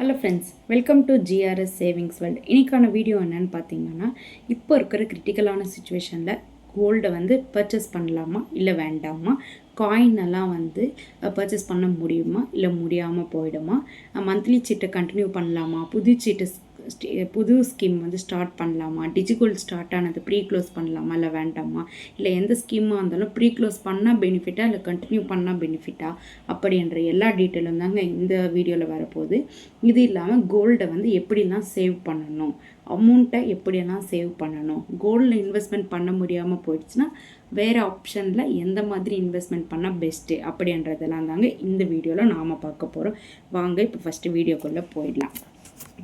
Hello friends, welcome to GRS savings world. இன்றைக்கான video என்னென்னு பார்த்தீங்கன்னா, இப்போ இருக்கிற கிரிட்டிக்கலான சுச்சுவேஷனில் கோல்டை வந்து பர்ச்சேஸ் பண்ணலாமா இல்லை வேண்டாமா, காயின் எல்லாம் வந்து பர்ச்சேஸ் பண்ண முடியுமா இல்லை முடியாமல் போயிடுமா, மந்த்லி சீட்டை கண்டினியூ பண்ணலாமா, புது ஸ்கீம் வந்து ஸ்டார்ட் பண்ணலாமா, டிஜிகோல்ட் ஸ்டார்ட் ஆனது ப்ரீ க்ளோஸ் பண்ணலாமா இல்லை வேண்டாமா, இல்லை எந்த ஸ்கீமாக இருந்தாலும் ப்ரீ க்ளோஸ் பண்ணால் பெனிஃபிட்டா இல்லை கண்டினியூ பண்ணால் பெனிஃபிட்டா அப்படின்ற எல்லா டீட்டெயிலும் தாங்க இந்த வீடியோவில் வரப்போகுது. இது இல்லாமல் கோல்டை வந்து எப்படிலாம் சேவ் பண்ணணும், அமௌண்ட்டை எப்படியெல்லாம் சேவ் பண்ணணும், கோல்டில் இன்வெஸ்ட்மெண்ட் பண்ண முடியாமல் போயிடுச்சுன்னா வேறு ஆப்ஷனில் எந்த மாதிரி இன்வெஸ்ட்மெண்ட் பண்ணால் பெஸ்ட்டு அப்படின்றதெல்லாம் தாங்க இந்த வீடியோவில் நாம் பார்க்க போகிறோம். வாங்க இப்போ ஃபஸ்ட்டு வீடியோக்குள்ளே போயிடலாம்.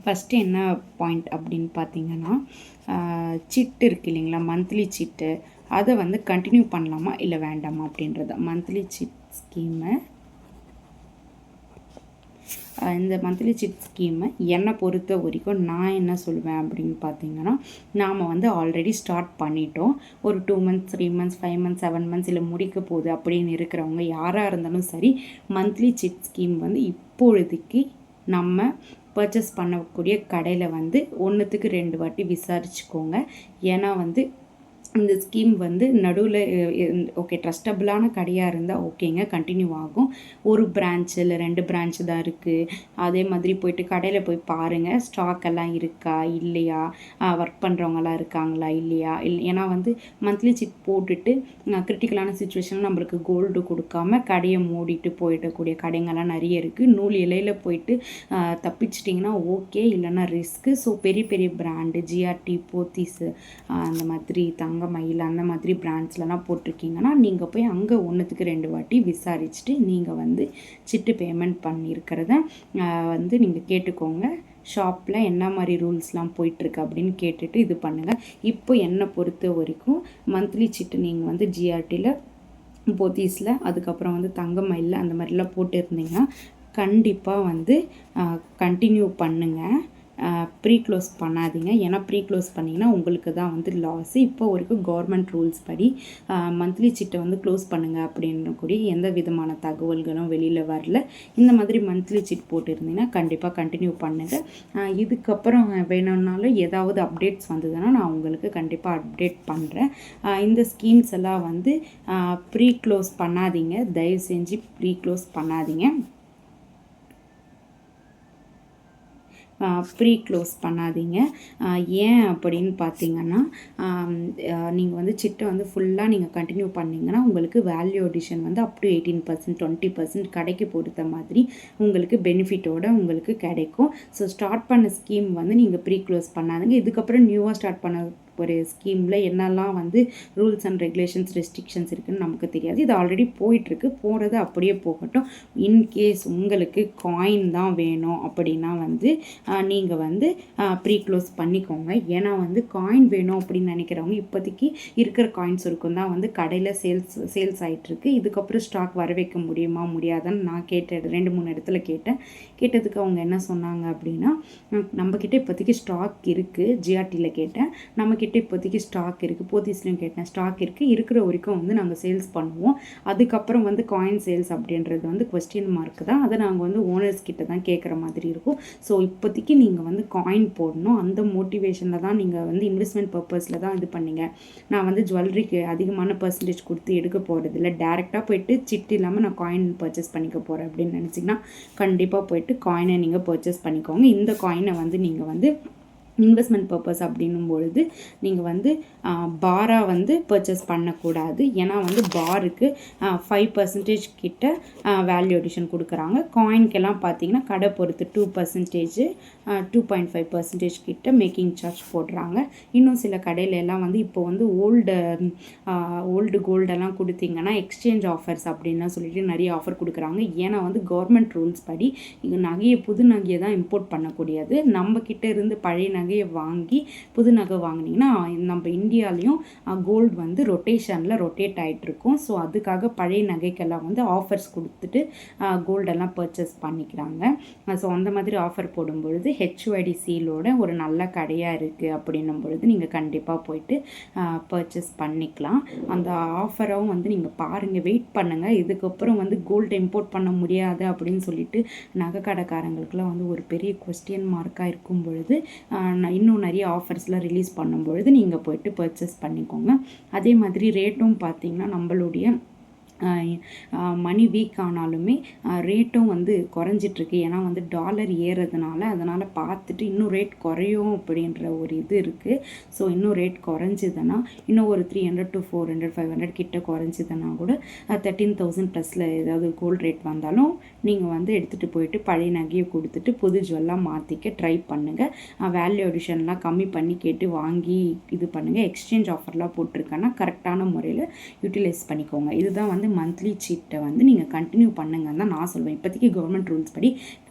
ஃபஸ்ட்டு என்ன பாயிண்ட் அப்படின்னு பார்த்தீங்கன்னா, சிட்டு இருக்குது இல்லைங்களா, மந்த்லி சிட்டு, அதை வந்து கண்டினியூ பண்ணலாமா இல்லை வேண்டாமா அப்படின்றத. மந்த்லி சிட் ஸ்கீமை, இந்த மந்த்லி சிட் ஸ்கீமை என்னை பொறுத்த வரைக்கும் நான் என்ன சொல்லுவேன் அப்படின்னு பார்த்தீங்கன்னா, நாம் வந்து ஆல்ரெடி ஸ்டார்ட் பண்ணிட்டோம். ஒரு 2 months 3 months 5 months 7 months இல்லை முடிக்க போகுது அப்படின்னு இருக்கிறவங்க யாராக இருந்தாலும் சரி, மந்த்லி சிட் ஸ்கீம் வந்து இப்பொழுதைக்கு நம்ம பர்ச்சேஸ் பண்ணக்கூடிய கடையில் வந்து 1க்கு 2 வாட்டி விசாரிச்சுக்கோங்க. ஏன்னா வந்து இந்த ஸ்கீம் வந்து நடுவில் ஓகே ட்ரஸ்டபுளான கடையாக இருந்தால் ஓகேங்க, கண்டினியூ ஆகும். ஒரு பிரான்ச் இல்லை 2 பிரான்ச் தான் இருக்குது. அதே மாதிரி போயிட்டு கடையில் போய் பாருங்கள், ஸ்டாக் எல்லாம் இருக்கா இல்லையா, ஒர்க் பண்ணுறவங்களாம் இருக்காங்களா இல்லையா. ஏன்னா வந்து மந்த்லி சிட் போட்டுட்டு கிரிட்டிக்கலான சுச்சுவேஷனில் நம்மளுக்கு கோல்டு கொடுக்காம கடையை மூடிட்டு போயிடக்கூடிய கடைங்கள்லாம் நிறைய இருக்குது. நூல் இலையில் போயிட்டு தப்பிச்சிட்டிங்கன்னா ஓகே, இல்லைன்னா ரிஸ்க்கு. ஸோ பெரிய பெரிய பிராண்டு ஜிஆர்டி, போத்தீஸ், அந்த மாதிரி மயில் அந்த மாதிரி பிராண்ட்ஸ்லாம் போட்டிருக்கீங்கன்னா நீங்கள் போய் அங்கே 1க்கு 2 வாட்டி விசாரிச்சுட்டு நீங்கள் வந்து சிட்டு பேமெண்ட் பண்ணியிருக்கிறத வந்து நீங்கள் கேட்டுக்கோங்க. ஷாப்பில் என்ன மாதிரி ரூல்ஸ்லாம் போயிட்டுருக்கு அப்படின்னு கேட்டுட்டு இது பண்ணுங்கள். இப்போ என்னை பொறுத்த வரைக்கும் மந்த்லி சிட்டு நீங்கள் வந்து ஜிஆர்டியில், போத்தீஸில், அதுக்கப்புறம் வந்து மயில் அந்த மாதிரிலாம் போட்டுருந்தீங்கன்னா கண்டிப்பாக வந்து கண்டினியூ பண்ணுங்கள். ப்ரீ க்ளோஸ் பண்ணாதீங்க. ஏன்னா ப்ரீ க்ளோஸ் பண்ணிங்கன்னா உங்களுக்கு தான் வந்து லாஸு. இப்போ வரைக்கும் கவர்மெண்ட் ரூல்ஸ் படி மந்த்லி சிட்டை வந்து க்ளோஸ் பண்ணுங்கள் அப்படின்ற கூடிய எந்த விதமான தகவல்களும் வெளியில் வரல. இந்த மாதிரி மந்த்லி சிட் போட்டுருந்தீங்கன்னா கண்டிப்பாக கண்டினியூ பண்ணுங்கள். இதுக்கப்புறம் வேணும்னாலும் ஏதாவது அப்டேட்ஸ் வந்ததுன்னா நான் உங்களுக்கு கண்டிப்பாக அப்டேட் பண்ணுறேன். இந்த ஸ்கீம்ஸ் எல்லாம் வந்து ப்ரீ க்ளோஸ் பண்ணாதீங்க, தயவு செஞ்சு ப்ரீ க்ளோஸ் பண்ணாதீங்க. ப்ரீ க்ளோஸ் பண்ணாதீங்க. ஏன் அப்படின்னு பார்த்தீங்கன்னா, நீங்கள் வந்து சிட்டை வந்து ஃபுல்லாக நீங்கள் கண்டினியூ பண்ணிங்கன்னா உங்களுக்கு வேல்யூ அடிஷன் வந்து அப் டு 18% 20% கடைக்கு பொறுத்த மாதிரி உங்களுக்கு பெனிஃபிட்டோடு உங்களுக்கு கிடைக்கும். ஸோ ஸ்டார்ட் பண்ண ஸ்கீம் வந்து நீங்கள் ப்ரீ க்ளோஸ் பண்ணாதீங்க. இதுக்கப்புறம் நியூவாக ஸ்டார்ட் பண்ண ஒரு ஸ்கீமில் என்னெல்லாம் வந்து ரூல்ஸ் அண்ட் ரெகுலேஷன்ஸ் ரெஸ்ட்ரிக்ஷன்ஸ் இருக்குதுன்னு நமக்கு தெரியாது. இது ஆல்ரெடி போயிட்டுருக்கு, போகிறது அப்படியே போகட்டும். இன்கேஸ் உங்களுக்கு காயின் தான் வேணும் அப்படின்னா வந்து நீங்கள் வந்து ப்ரீ க்ளோஸ் பண்ணிக்கோங்க. ஏன்னா வந்து காயின் வேணும் அப்படின்னு நினைக்கிறவங்க இப்போதைக்கு இருக்கிற காயின்ஸ் இருக்கும் தான் வந்து கடையில் சேல்ஸ் ஆகிட்டுருக்கு. இதுக்கப்புறம் ஸ்டாக் வர வைக்க முடியுமா முடியாதான்னு நான் 2-3 இடத்துல கேட்டதுக்கு அவங்க என்ன சொன்னாங்க அப்படின்னா, நம்மக்கிட்ட இப்போதைக்கு ஸ்டாக் இருக்குது. ஜிஆர்டியில் கேட்டேன், நம்மக்கிட்ட இப்போதைக்கு ஸ்டாக் இருக்குது. போத்தீஸ்லையும் கேட்டேன், ஸ்டாக் இருக்குது, இருக்கிற வரைக்கும் வந்து நாங்கள் சேல்ஸ் பண்ணுவோம். அதுக்கப்புறம் வந்து காயின் சேல்ஸ் அப்படின்றது வந்து கொஸ்டின் மார்க் தான். அதை நாங்கள் வந்து ஓனர்ஸ் கிட்ட தான் கேட்குற மாதிரி இருக்கும். ஸோ இப்போதைக்கு நீங்கள் வந்து காயின் போடணும். அந்த மோட்டிவேஷனில் தான் நீங்கள் வந்து இன்வெஸ்ட்மெண்ட் பர்பஸில் தான் இது பண்ணீங்க. நான் வந்து ஜுவல்லரிக்கு அதிகமான பர்சன்டேஜ் கொடுத்து எடுக்க போகிறது இல்லை, டேரெக்டாக போயிட்டு சிட்டு இல்லாமல் நான் காயின் பர்ச்சேஸ் பண்ணிக்க போகிறேன் அப்படின்னு நினச்சிங்கன்னா கண்டிப்பாக போயிட்டு காயினை நீங்கள் பர்ச்சேஸ் பண்ணிக்கோங்க. இந்த காயினை வந்து நீங்கள் வந்து இன்வெஸ்ட்மெண்ட் பர்பஸ் அப்படின்னும் பொழுது நீங்கள் வந்து பாராக வந்து பர்ச்சேஸ் பண்ணக்கூடாது. ஏன்னா வந்து பாருக்கு 5% கிட்ட வேல்யூ அடிஷன் கொடுக்குறாங்க. காயின்கெல்லாம் பார்த்தீங்கன்னா கடை பொறுத்து 2%, 2.5% கிட்ட மேக்கிங் சார்ஜ் போடுறாங்க. இன்னும் சில கடையில எல்லாம் வந்து இப்போ வந்து ஓல்டு கோல்டெல்லாம் கொடுத்தீங்கன்னா எக்ஸ்சேஞ்ச் ஆஃபர்ஸ் அப்படின்லாம் சொல்லிட்டு நிறைய ஆஃபர் கொடுக்குறாங்க. ஏன்னா வந்து கவர்மெண்ட் ரூல்ஸ் படி இது புது நகையை தான் இம்போர்ட் பண்ணக்கூடியது. நம்ம கிட்ட இருந்து பழைய நகையை வாங்கி புது நகை வாங்கினீங்கன்னா நம்ம இந்தியாலையும் கோல்டு வந்து ரொட்டேஷனில் ரொட்டேட் ஆகிட்ருக்கும். ஸோ அதுக்காக பழைய நகைக்கெல்லாம் வந்து ஆஃபர்ஸ் கொடுத்துட்டு கோல்டெல்லாம் பர்ச்சேஸ் பண்ணிக்கிறாங்க. ஸோ அந்த மாதிரி ஆஃபர் போடும்பொழுது HYD சீலோட ஒரு நல்ல கடையாக இருக்குது அப்படின்னும் பொழுது நீங்கள் கண்டிப்பாக போயிட்டு பர்ச்சேஸ் பண்ணிக்கலாம். அந்த ஆஃபராகவும் வந்து நீங்கள் பாருங்கள், வெயிட் பண்ணுங்கள். இதுக்கப்புறம் வந்து கோல்டு இம்போர்ட் பண்ண முடியாது அப்படின்னு சொல்லிட்டு நகை கடைக்காரங்களுக்குலாம் வந்து ஒரு பெரிய கொஸ்டின் மார்க்காக இருக்கும் பொழுது இன்னும் நிறைய ஆஃபர்ஸ்லாம் ரிலீஸ் பண்ணும் பொழுது நீங்கள் போயிட்டு பர்ச்சேஸ் பண்ணிக்கோங்க. அதே மாதிரி ரேட்டும் பார்த்திங்கன்னா நம்மளுடைய மணி வீக் ஆனாலுமே ரேட்டும் வந்து குறைஞ்சிட்ருக்கு. ஏன்னா வந்து டாலர் ஏறுறதுனால அதனால் பார்த்துட்டு இன்னும் ரேட் குறையும் அப்படின்ற ஒரு இது இருக்குது. ஸோ இன்னும் ரேட் குறைஞ்சிதுன்னா இன்னும் ஒரு 300 to 400 500 கிட்ட குறைஞ்சிதுன்னா கூட 13,000 ப்ளஸில் ஏதாவது கோல்டு ரேட் வந்தாலும் நீங்கள் வந்து எடுத்துகிட்டு போயிட்டு பழைய நகையை கொடுத்துட்டு புது ஜுவல்லாக மாற்றிக்க ட்ரை பண்ணுங்கள். வேல்யூ அடிஷன்லாம் கம்மி பண்ணி கேட்டு வாங்கி இது பண்ணுங்கள். எக்ஸ்சேஞ்ச் ஆஃபர்லாம் போட்டிருக்கேன்னா கரெக்டான முறையில் யூட்டிலைஸ் பண்ணிக்கோங்க. இதுதான் வந்து மந்த்லி சீட்டை வந்து நீங்கள் கண்டினியூ பண்ணுங்கன்னு தான் நான் சொல்வேன். இப்போதைக்கு கவர்மெண்ட் ரூல்ஸ் படி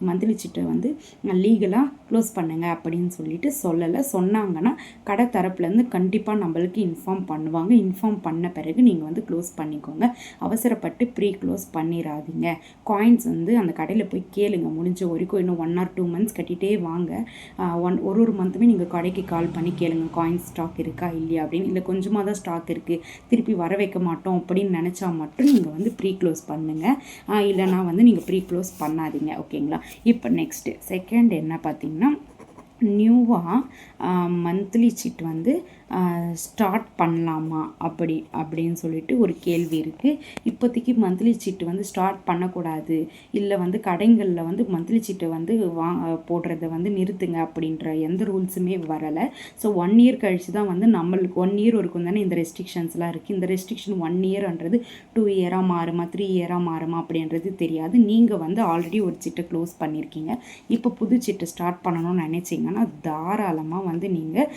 மந்த்லி சீட்டை வந்து லீகலாக க்ளோஸ் பண்ணுங்கள் அப்படின்னு சொல்லிட்டு சொல்லலை. சொன்னாங்கன்னா கடை தரப்புலேருந்து கண்டிப்பாக நம்மளுக்கு இன்ஃபார்ம் பண்ணுவாங்க. இன்ஃபார்ம் பண்ண பிறகு நீங்கள் வந்து க்ளோஸ் பண்ணிக்கோங்க. அவசரப்பட்டு ப்ரீ க்ளோஸ் பண்ணிடாதீங்க. காயின்ஸ் வந்து அந்த கடையில் போய் கேளுங்க. முடிஞ்ச வரைக்கும் இன்னும் 1 or 2 months கட்டிகிட்டே வாங்க. ஒரு மந்த்துமே நீங்கள் கடைக்கு கால் பண்ணி கேளுங்க, காயின்ஸ் ஸ்டாக் இருக்கா இல்லையா அப்படின்னு. இல்லை கொஞ்சமாக தான் ஸ்டாக் இருக்குது, திருப்பி வர வைக்க மாட்டோம் அப்படின்னு நினச்சா மட்டும் நீங்கள் வந்து ப்ரீ க்ளோஸ் பண்ணுங்கள். இல்லைனா வந்து நீங்கள் ப்ரீ க்ளோஸ் பண்ணாதீங்க. ஓகேங்களா? இப்போ நெக்ஸ்ட்டு செகண்ட் என்ன பார்த்தீங்கன்னா, நியூவாக மந்த்லி சீட் வந்து ஸ்டார்ட் பண்ணலாமா அப்படின்னு சொல்லிட்டு ஒரு கேள்வி இருக்குது. இப்போதைக்கு மந்த்லி சீட்டு வந்து ஸ்டார்ட் பண்ணக்கூடாது, இல்லை வந்து கடைகளில் வந்து மந்த்லி சீட்டை வந்து போடுறத வந்து நிறுத்துங்க அப்படின்ற எந்த ரூல்ஸுமே வரலை. ஸோ 1 year கழித்து தான் வந்து நம்மளுக்கு 1 year இருக்கும் தானே இந்த ரெஸ்ட்ரிக்ஷன்ஸ்லாம் இருக்குது. இந்த ரெஸ்ட்ரிக்ஷன் 1 yearன்றது 2 year மாறுமா 3 year மாறுமா அப்படின்றது தெரியாது. நீங்கள் வந்து ஆல்ரெடி ஒரு சீட்டை க்ளோஸ் பண்ணியிருக்கீங்க, இப்போ புது சீட்டை ஸ்டார்ட் பண்ணணும்னு நினச்சிங்கன்னா தாராளமாக வந்து நீங்கள்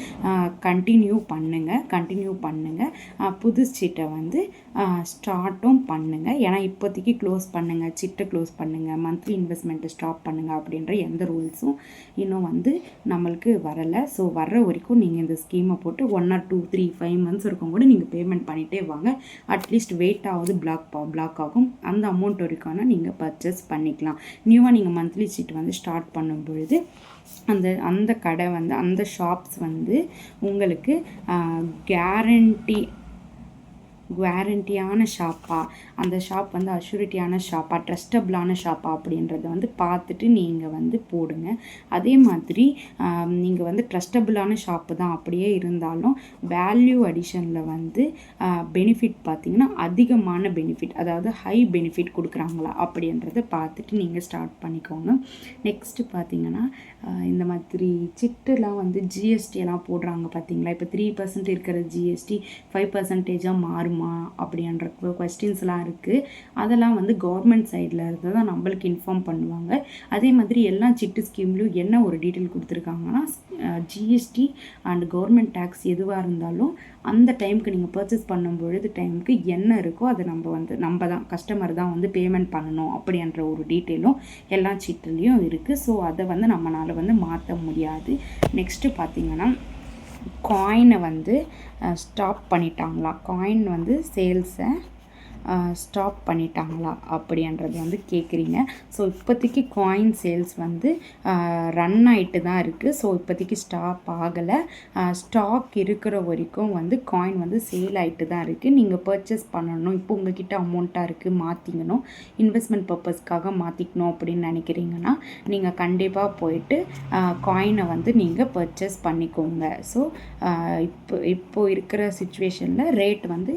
கண்டினியூ பண்ணுங்கள். புது சீட்டை வந்து ஸ்டார்ட்டும் பண்ணுங்கள். ஏன்னா இப்போதைக்கு க்ளோஸ் பண்ணுங்கள், சீட்டை க்ளோஸ் பண்ணுங்கள், மந்த்லி இன்வெஸ்ட்மெண்ட்டை ஸ்டாப் பண்ணுங்கள் அப்படின்ற எந்த ரூல்ஸும் இன்னும் வந்து நம்மளுக்கு வரலை. ஸோ வர்ற வரைக்கும் நீங்கள் இந்த ஸ்கீமை போட்டு 1 or 2 3 5 months இருக்கும் கூட நீங்கள் பேமெண்ட் பண்ணிகிட்டே வாங்க. அட்லீஸ்ட் வெயிட் ஆகுது பிளாக் ஆகும். அந்த அமௌண்ட் வரைக்கும் நீங்கள் பர்ச்சேஸ் பண்ணிக்கலாம். நியூவாக நீங்கள் மந்த்லி சீட் வந்து ஸ்டார்ட் பண்ணும் பொழுது அந்த கடை வந்து அந்த ஷாப்ஸ் வந்து உங்களுக்கு கேரண்டியான ஷாப்பா, அந்த ஷாப் வந்து அஷ்யூரிட்டியான ஷாப்பா, ட்ரஸ்டபிளான ஷாப்பா அப்படின்றத வந்து பார்த்துட்டு நீங்கள் வந்து போடுங்க. அதே மாதிரி நீங்கள் வந்து ட்ரஸ்டபிளான ஷாப்பு தான் அப்படியே இருந்தாலும் வேல்யூ அடிஷனில் வந்து பெனிஃபிட் பார்த்திங்கன்னா அதிகமான பெனிஃபிட், அதாவது ஹை பெனிஃபிட் கொடுக்குறாங்களா அப்படின்றத பார்த்துட்டு நீங்கள் ஸ்டார்ட் பண்ணிக்கோங்க. நெக்ஸ்ட்டு பார்த்திங்கன்னா இந்த மாதிரி சிட்டுலாம் வந்து ஜிஎஸ்டியெல்லாம் போடுறாங்க பார்த்தீங்களா. இப்போ 3% இருக்கிற ஜிஎஸ்டி 5% மாறுமா அப்படின்ற கொஸ்டின்ஸ்லாம் இருக்குது. அதெல்லாம் வந்து கவர்மெண்ட் சைடில் இருந்து தான் நம்மளுக்கு இன்ஃபார்ம் பண்ணுவாங்க. அதே மாதிரி எல்லா சிட்டு ஸ்கீம்லையும் என்ன ஒரு டீட்டெயில் கொடுத்துருக்காங்கன்னா, ஜிஎஸ்டி அண்ட் கவர்மெண்ட் டேக்ஸ் எதுவாக இருந்தாலும் அந்த டைமுக்கு நீங்கள் பர்ச்சேஸ் பண்ணும்பொழுது டைமுக்கு என்ன இருக்கோ அதை நம்ம தான் கஸ்டமர் தான் வந்து பேமெண்ட் பண்ணணும் அப்படின்ற ஒரு டீட்டெயிலும் எல்லா சீட்டுலேயும் இருக்குது. ஸோ அதை வந்து நம்மளால் வந்து மாற்ற முடியாது. நெக்ஸ்ட்டு பார்த்திங்கன்னா காயினை வந்து ஸ்டாப் பண்ணிட்டாங்களா, காயின் வந்து சேல்ஸை ஸ்டாப் பண்ணிட்டாங்களா அப்படின்றது வந்து கேட்குறீங்க. ஸோ இப்போதைக்கு காயின் சேல்ஸ் வந்து ரன் ஆகிட்டு தான் இருக்குது. ஸோ இப்போதைக்கு ஸ்டாப் ஆகலை. ஸ்டாக் இருக்கிற வரைக்கும் வந்து காயின் வந்து சேல் ஆகிட்டு தான் இருக்குது. நீங்கள் பர்ச்சேஸ் பண்ணணும், இப்போ உங்ககிட்ட அமௌண்ட்டாக இருக்குது, மாற்றிக்கணும், இன்வெஸ்ட்மெண்ட் பர்பஸ்க்காக மாற்றிக்கணும் அப்படின்னு நினைக்கிறீங்கன்னா நீங்கள் கண்டிப்பாக போயிட்டு காயினை வந்து நீங்கள் பர்ச்சேஸ் பண்ணிக்கோங்க. ஸோ இப்போ இருக்கிற சிச்சுவேஷனில் ரேட் வந்து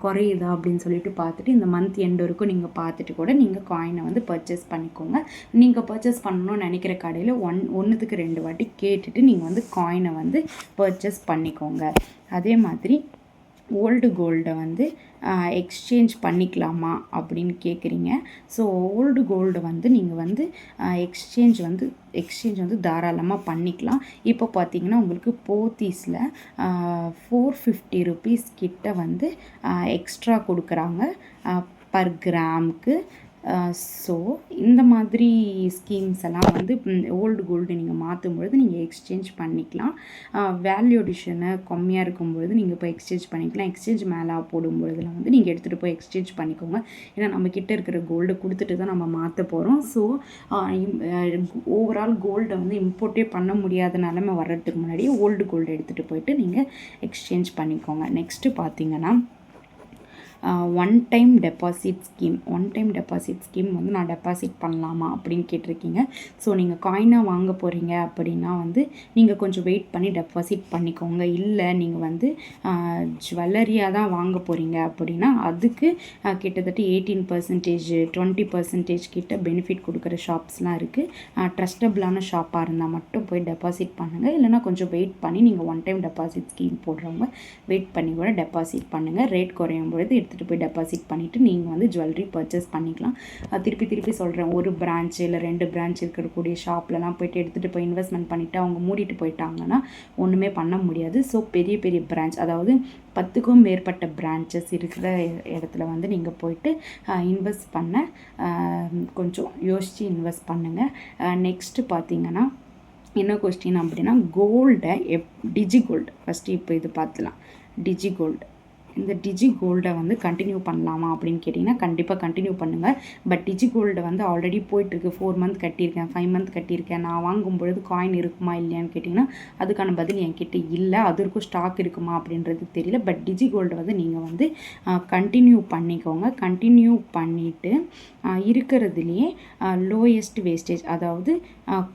குறையுதா அப்படின்னு சொல்லிட்டு பார்த்துட்டு இந்த மந்த் எண்ட் வரைக்கும் நீங்கள் பார்த்துட்டு கூட நீங்கள் காயினை வந்து பர்ச்சேஸ் பண்ணிக்கோங்க. நீங்கள் பர்ச்சேஸ் பண்ணணும்னு நினைக்கிற கடையில் 1க்கு 2 வாட்டி கேட்டுட்டு நீங்கள் வந்து காயினை வந்து பர்ச்சேஸ் பண்ணிக்கோங்க. அதே மாதிரி ஓல்டு கோல்டை வந்து எக்ஸ்சேஞ்ச் பண்ணிக்கலாமா அப்படின்னு கேட்குறீங்க. ஸோ ஓல்டு கோல்டு வந்து நீங்கள் வந்து எக்ஸ்சேஞ்ச் வந்து தாராளமாக பண்ணிக்கலாம். இப்போ பார்த்தீங்கன்னா உங்களுக்கு போத்தீஸில் 450 rupees கிட்ட வந்து எக்ஸ்ட்ரா கொடுக்குறாங்க பர் கிராமுக்கு. ஸோ இந்த மாதிரி ஸ்கீம்ஸ் எல்லாம் வந்து ஓல்டு கோல்டு நீங்கள் மாற்றும் பொழுது நீங்கள் எக்ஸ்சேஞ்ச் பண்ணிக்கலாம். வேல்யூ அடிஷனை கம்மியாக இருக்கும்பொழுது நீங்கள் இப்போ எக்ஸ்சேஞ்ச் பண்ணிக்கலாம். எக்ஸ்சேஞ்ச் மேலே போடும்பொழுதுலாம் வந்து நீங்கள் எடுத்துகிட்டு போய் எக்ஸ்சேஞ்ச் பண்ணிக்கோங்க. ஏன்னா நம்மக்கிட்ட இருக்கிற கோல்டு கொடுத்துட்டு தான் நம்ம மாற்ற போகிறோம். ஸோ ஓவரால் கோல்டை வந்து இம்போர்ட்டே பண்ண முடியாத நிலைமை வர்றதுக்கு முன்னாடி ஓல்டு கோல்டு எடுத்துகிட்டு போயிட்டு நீங்கள் எக்ஸ்சேஞ்ச் பண்ணிக்கோங்க. நெக்ஸ்ட்டு பார்த்தீங்கன்னா ஒன் டைம் டெபாசிட் ஸ்கீம் வந்து நான் டெபாசிட் பண்ணலாமா அப்படின்னு கேட்டிருக்கீங்க. ஸோ நீங்கள் காயினாக வாங்க போகிறீங்க அப்படின்னா வந்து நீங்கள் கொஞ்சம் வெயிட் பண்ணி டெபாசிட் பண்ணிக்கோங்க. இல்லை நீங்கள் வந்து ஜுவல்லரியாக தான் வாங்க போகிறீங்க அப்படின்னா அதுக்கு கிட்டத்தட்ட 18% 20% கிட்ட பெனிஃபிட் கொடுக்குற ஷாப்ஸ்லாம் இருக்குது. ட்ரஸ்டபிளான ஷாப்பாக இருந்தால் மட்டும் போய் டெபாசிட் பண்ணுங்கள். இல்லைனா கொஞ்சம் வெயிட் பண்ணி நீங்கள் ஒன் டைம் டெபாசிட் ஸ்கீம் போடுறவங்க வெயிட் பண்ணி கூட டெபாசிட் பண்ணுங்கள். ரேட் குறையும் பொழுது எடுத்துகிட்டு போய் டெபாசிட் பண்ணிவிட்டு நீங்கள் வந்து ஜுவல்லரி பர்ச்சேஸ் பண்ணிக்கலாம். திருப்பி சொல்கிறேன், ஒரு பிரான்ச் இல்லை 2 பிரான்ச் இருக்கக்கூடிய ஷாப்லலாம் போய்ட்டு எடுத்துகிட்டு போய் இன்வெஸ்ட்மெண்ட் பண்ணிவிட்டு அவங்க மூடிட்டு போயிட்டாங்கன்னா ஒன்றுமே பண்ண முடியாது. ஸோ பெரிய பிரான்ச், அதாவது 10க்கும் மேற்பட்ட பிரான்ச்சஸ் இருக்கிற இடத்துல வந்து நீங்கள் போயிட்டு இன்வெஸ்ட் பண்ண கொஞ்சம் யோசித்து இன்வெஸ்ட் பண்ணுங்கள். நெக்ஸ்ட்டு பார்த்தீங்கன்னா என்ன கொஸ்டின் அப்படின்னா, கோல்டை டிஜி கோல்டு ஃபஸ்ட்டு இப்போ இது பார்த்துலாம். டிஜி கோல்டு, இந்த டிஜி கோல்டை வந்து கண்டினியூ பண்ணலாமா அப்படின்னு கேட்டிங்கன்னா கண்டிப்பாக கண்டினியூ பண்ணுங்கள். பட் டிஜி கோல்டை வந்து ஆல்ரெடி போயிட்டுருக்கு. 4 மந்த் கட்டியிருக்கேன், 5 மந்த் கட்டியிருக்கேன். நான் வாங்கும் பொழுது காயின் இருக்குமா இல்லையான்னு கேட்டிங்கன்னா அதுக்கான பதில் என்கிட்ட இல்லை. அதற்கும் ஸ்டாக் இருக்குமா அப்படின்றது தெரியல. பட் டிஜி கோல்டை வந்து நீங்கள் வந்து கண்டினியூ பண்ணிக்கோங்க. கண்டினியூ பண்ணிவிட்டு இருக்கிறதுலையே லோயஸ்ட் வேஸ்டேஜ், அதாவது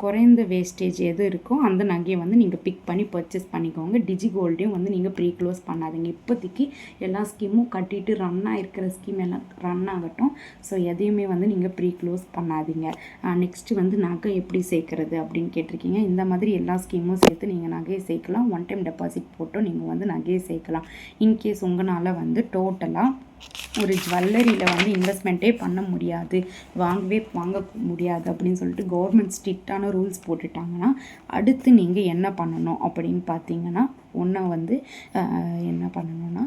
குறைந்த வேஸ்டேஜ் எது இருக்கோ அந்த நகையை வந்து நீங்கள் பிக் பண்ணி பர்ச்சேஸ் பண்ணிக்கோங்க. டிஜி கோல்டையும் வந்து நீங்கள் ப்ரீ க்ளோஸ் பண்ணாதீங்க. இப்போதைக்கு எல்லா ஸ்கீமும் கட்டிட்டு ரன் ஆகிருக்கிற ஸ்கீம் எல்லாம் ரன் ஆகட்டும். ஸோ எதையுமே வந்து நீங்கள் ப்ரீ க்ளோஸ் பண்ணாதீங்க. நெக்ஸ்ட்டு வந்து நகை எப்படி சேர்க்குறது அப்படின்னு கேட்டிருக்கீங்க. இந்த மாதிரி எல்லா ஸ்கீமும் சேர்த்து நீங்கள் நகையை சேர்க்கலாம். ஒன் டைம் டெபாசிட் போட்டும் நீங்கள் வந்து நகையை சேர்க்கலாம். இன்கேஸ் உங்களால் வந்து டோட்டலாக ஒரு ஜுவல்லரியில் வந்து இன்வெஸ்ட்மெண்ட்டே பண்ண முடியாது, வாங்க முடியாது அப்படின்னு சொல்லிட்டு கவர்மெண்ட் ஸ்ட்ரிக்டான ரூல்ஸ் போட்டுட்டாங்கன்னா அடுத்து நீங்கள் என்ன பண்ணணும் அப்படின்னு பார்த்தீங்கன்னா, ஒன்று வந்து என்ன பண்ணணும்னா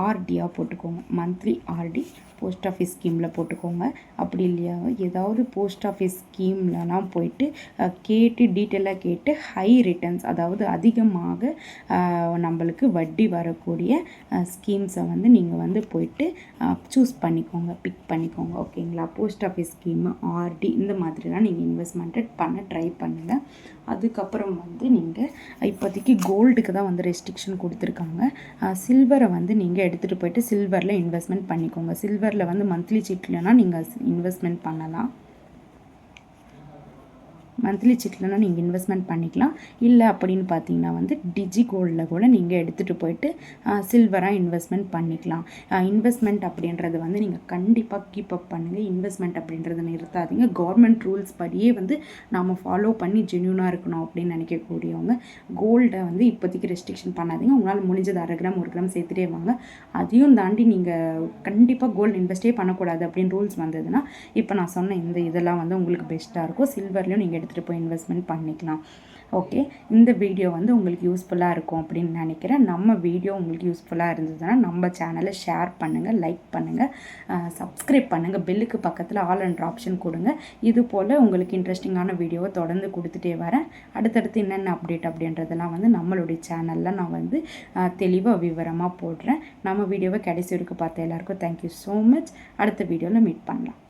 ஆர்டியாக போட்டுக்கோங்க. மந்த்லி ஆர்டி போஸ்ட் ஆஃபீஸ் ஸ்கீமில் போட்டுக்கோங்க. அப்படி இல்லையா ஏதாவது போஸ்ட் ஆஃபீஸ் ஸ்கீம்லலாம் போயிட்டு டீட்டெயிலாக கேட்டு ஹை ரிட்டர்ன்ஸ், அதாவது அதிகமாக நம்மளுக்கு வட்டி வரக்கூடிய ஸ்கீம்ஸை வந்து நீங்கள் வந்து போயிட்டு சூஸ் பண்ணிக்கோங்க, பிக் பண்ணிக்கோங்க. ஓகேங்களா? போஸ்ட் ஆஃபீஸ் ஸ்கீமு, ஆர்டி இந்த மாதிரிலாம் நீங்கள் இன்வெஸ்ட்மெண்ட்டு பண்ண ட்ரை பண்ணுங்கள். அதுக்கப்புறம் வந்து நீங்கள் இப்போதைக்கு கோல்டுக்கு தான் வந்து ரெஸ்ட்ரிக்ஷன் கொடுத்துருக்காங்க. சில்வரை வந்து நீங்கள் எடுத்துகிட்டு போயிட்டு சில்வரில் இன்வெஸ்ட்மெண்ட் பண்ணிக்கோங்க. சில்வரில் வந்து மந்த்லி சீட்லனா நீங்கள் இன்வெஸ்ட்மெண்ட் பண்ணலாம். மந்த்லி செக்லனா நீங்கள் இன்வெஸ்ட்மெண்ட் பண்ணிக்கலாம். இல்லை அப்படின்னு பார்த்தீங்கன்னா வந்து டிஜி கோல்டில் கூட நீங்கள் எடுத்துகிட்டு போயிட்டு சில்வராக இன்வெஸ்ட்மெண்ட் பண்ணிக்கலாம். இன்வெஸ்ட்மெண்ட் அப்படின்றது வந்து நீங்கள் கண்டிப்பாக கீப் அப் பண்ணுங்கள். இன்வெஸ்ட்மெண்ட் அப்படின்றத நிறுத்தாதீங்க. கவர்மெண்ட் ரூல்ஸ் படியே வந்து நாம் ஃபாலோ பண்ணி ஜென்யூனாக இருக்கணும் அப்படின்னு நினைக்கக்கூடியவங்க கோல்டை வந்து இப்போதைக்கு ரெஸ்ட்ரிக்ஷன் பண்ணாதீங்க. உங்களால் முடிஞ்சது 1/2 கிராம் 1 கிராம் சேர்த்துட்டே வாங்க. அதையும் தாண்டி நீங்கள் கண்டிப்பாக கோல்டு இன்வெஸ்டே பண்ணக்கூடாது அப்படின்னு ரூல்ஸ் வந்ததுன்னா இப்போ நான் சொன்ன இதெல்லாம் வந்து உங்களுக்கு பெஸ்ட்டாக இருக்கும். சில்வர்லையும் நீங்கள் எடுத்துகிட்டு போய் இன்வெஸ்ட்மெண்ட் பண்ணிக்கலாம். ஓகே, இந்த வீடியோ வந்து உங்களுக்கு யூஸ்ஃபுல்லாக இருக்கும் அப்படின்னு நினைக்கிறேன். நம்ம வீடியோ உங்களுக்கு யூஸ்ஃபுல்லாக இருந்ததுன்னா நம்ம சேனலை ஷேர் பண்ணுங்கள், லைக் பண்ணுங்கள், சப்ஸ்கிரைப் பண்ணுங்கள், பெல்லுக்கு பக்கத்தில் ஆல் என்ற ஆப்ஷன் கொடுங்க. இது போல் உங்களுக்கு இன்ட்ரெஸ்டிங்கான வீடியோவை தொடர்ந்து கொடுத்துட்டே வரேன். அடுத்தடுத்து என்னென்ன அப்டேட் அப்படின்றதெல்லாம் வந்து நம்மளுடைய சேனலில் நான் வந்து தெளிவாக விவரமாக போடுறேன். நம்ம வீடியோவை கடைசி வரைக்கும் பார்த்த எல்லாருக்கும் தேங்க்யூ ஸோ மச். அடுத்த வீடியோவில் மீட் பண்ணலாம்.